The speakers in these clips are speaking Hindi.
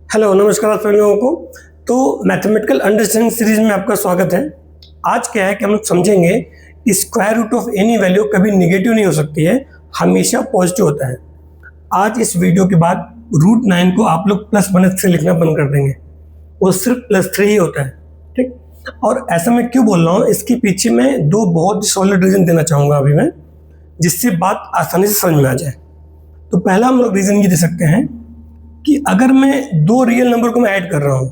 हेलो नमस्कार आप सभी लोगों को। तो मैथमेटिकल अंडरस्टैंडिंग सीरीज में आपका स्वागत है। आज क्या है कि हम लोग समझेंगे square root of any value कभी नेगेटिव नहीं हो सकती है, हमेशा पॉजिटिव होता है। आज इस वीडियो के बाद रूट 9 को आप लोग प्लस माइनस से लिखना बंद कर देंगे, वो सिर्फ +3 ही होता है। ठीक, और ऐसा मैं क्यों बोल रहा हूँ, इसके पीछे मैं दो बहुत ही सॉलिड रीजन देना चाहूँगा अभी मैं, जिससे बात आसानी से समझ में आ जाए। तो पहला हम लोग रीजन ये दे सकते हैं कि अगर मैं दो रियल नंबर को मैं ऐड कर रहा हूं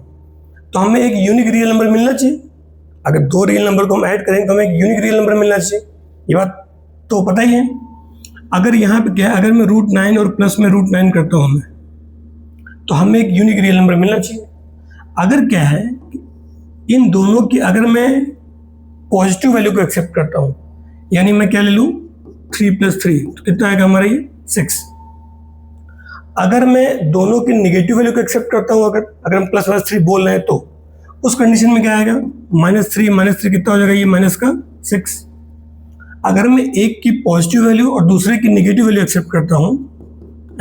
तो हमें एक यूनिक रियल नंबर मिलना चाहिए। अगर दो रियल नंबर को हम ऐड करें तो हमें एक यूनिक रियल नंबर मिलना चाहिए, ये बात तो पता ही है। अगर यहाँ पे क्या है, अगर मैं √9 और प्लस में √9 करता हूँ मैं, तो हमें एक यूनिक रियल नंबर मिलना चाहिए। अगर क्या है, इन दोनों की अगर मैं पॉजिटिव वैल्यू को एक्सेप्ट करता हूँ, यानी मैं क्या ले लूँ 3 + 3, तो कितना आएगा हमारा ये 6। अगर मैं दोनों की नेगेटिव वैल्यू को एक्सेप्ट करता हूं, अगर हम +3 बोल रहे हैं, तो उस कंडीशन में क्या आएगा -3 कितना हो जाएगा, ये माइनस का 6। अगर मैं एक की पॉजिटिव वैल्यू और दूसरे की नेगेटिव वैल्यू एक्सेप्ट करता हूं,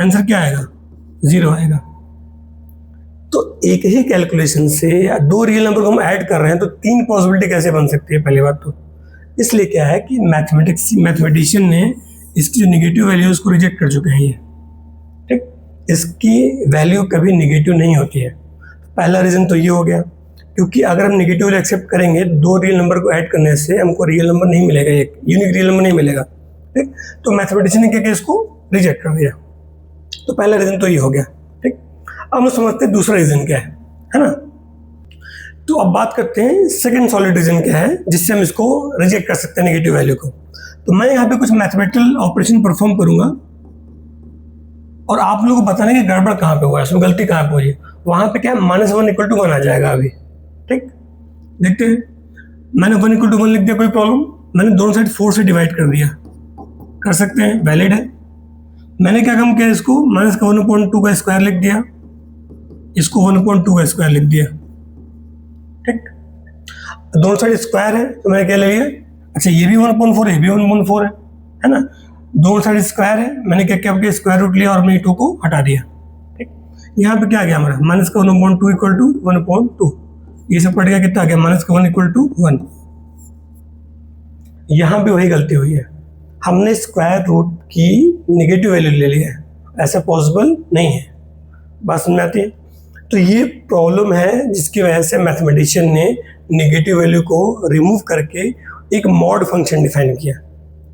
आंसर क्या आएगा, 0 आएगा। तो एक ही कैलकुलेशन से या दो रियल नंबर को हम ऐड कर रहे हैं तो 3 पॉसिबिलिटी कैसे बन सकती है, पहली बात तो इसलिए क्या है कि मैथमेटिशियन ने इसकी जो नेगेटिव वैल्यू उसको रिजेक्ट कर चुके हैं ये। ठीक, इसकी वैल्यू कभी नेगेटिव नहीं होती है। पहला रीज़न तो ये हो गया, क्योंकि अगर हम नेगेटिव वैल्यू एक्सेप्ट करेंगे दो रियल नंबर को ऐड करने से हमको रियल नंबर नहीं मिलेगा, एक यूनिक रियल नंबर नहीं मिलेगा। ठीक, तो मैथमेटिशियन ने क्या किया, इसको रिजेक्ट कर दिया। तो पहला रीज़न तो ये हो गया। ठीक, अब हम समझते हैं दूसरा रीज़न क्या है ना। तो अब बात करते हैं सेकेंड सॉलिड रीज़न क्या है जिससे हम इसको रिजेक्ट कर सकते हैं नेगेटिव वैल्यू को। तो मैं यहाँ पे कुछ मैथमेटिकल ऑपरेशन परफॉर्म करूँगा और आप लोगों को बताना कि गड़बड़ कहाँ पे हुआ है, इसमें गलती कहाँ पे हुई है। वहाँ पे क्या है, -1 = 1 आ जाएगा अभी। ठीक, देखते हैं। मैंने 1 = 1 लिख दिया, कोई प्रॉब्लम। मैंने दोनों साइड 4 से डिवाइड कर दिया, कर सकते हैं, वैलिड है। मैंने क्या काम किया, इसको -1/2 का स्क्वायर लिख दिया, इसको 1/2 का स्क्वायर लिख दिया। ठीक, दोनों साइड स्क्वायर है तो मैंने क्या ले लिया, अच्छा ये भी 1/4 है, ये भी 1/4 है ना। दोनों साइड स्क्वायर है, मैंने क्या किया, स्क्वायर रूट लिया और मैं 2 को हटा दिया। ठीक, यहाँ पे क्या आ गया हमारा, -1/2 = 1/2। ये सब पड़ गया, कितना आ गया, -1 = 1। यहाँ पे वही गलती हुई है, हमने स्क्वायर रूट की नेगेटिव वैल्यू ले लिया है, ऐसा पॉसिबल नहीं है। बात समझ आती है। तो ये प्रॉब्लम है जिसकी वजह से मैथमेटिशियन ने नेगेटिव वैल्यू को रिमूव करके एक मॉड फंक्शन डिफाइन किया।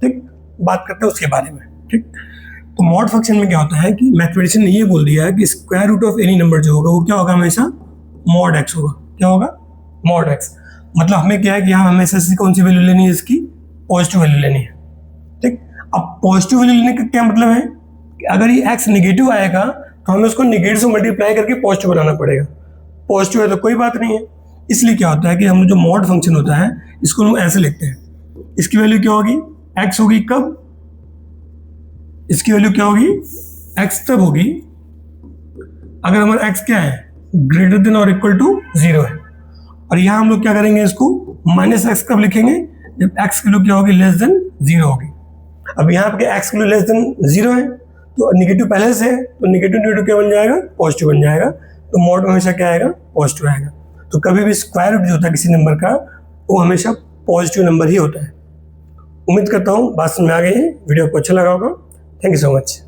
ठीक, बात करते हैं उसके बारे में। ठीक, तो मॉड फंक्शन में क्या होता है कि मैथमेटिशियन ने ये बोल दिया है कि square root of any number जो होगा वो क्या होगा, हमेशा मॉड x होगा। क्या होगा, मॉड x। मतलब हमें क्या है कि यहाँ हमेशा से कौन सी वैल्यू लेनी है, इसकी पॉजिटिव वैल्यू लेनी है। ठीक, अब पॉजिटिव वैल्यू लेने का क्या मतलब है कि अगर ये x नेगेटिव आएगा तो हमें उसको नेगेटिव से मल्टीप्लाई करके पॉजिटिव बनाना पड़ेगा। पॉजिटिव है तो कोई बात नहीं है। इसलिए क्या होता है कि हम जो मॉड फंक्शन होता है इसको हम ऐसे लिखते हैं, इसकी वैल्यू क्या होगी, x होगी कब, इसकी वैल्यू क्या होगी, x तब होगी अगर हमारा x क्या है, > 0 है। और यहाँ हम लोग क्या करेंगे, इसको -x कब लिखेंगे, जब x की वैल्यू क्या होगी, <0 होगी। अब यहाँ पे x की वैल्यू 0 है तो नेगेटिव पहले से है, तो नेगेटिव क्या बन जाएगा, पॉजिटिव बन जाएगा। तो मॉड में हमेशा क्या आएगा, पॉजिटिव आएगा। तो कभी भी स्क्वायर रूट जो होता है किसी नंबर का वो हमेशा पॉजिटिव नंबर ही होता है। उम्मीद करता हूँ बात समझ में आ गई है, वीडियो को अच्छा लगा होगा। Thank you so much.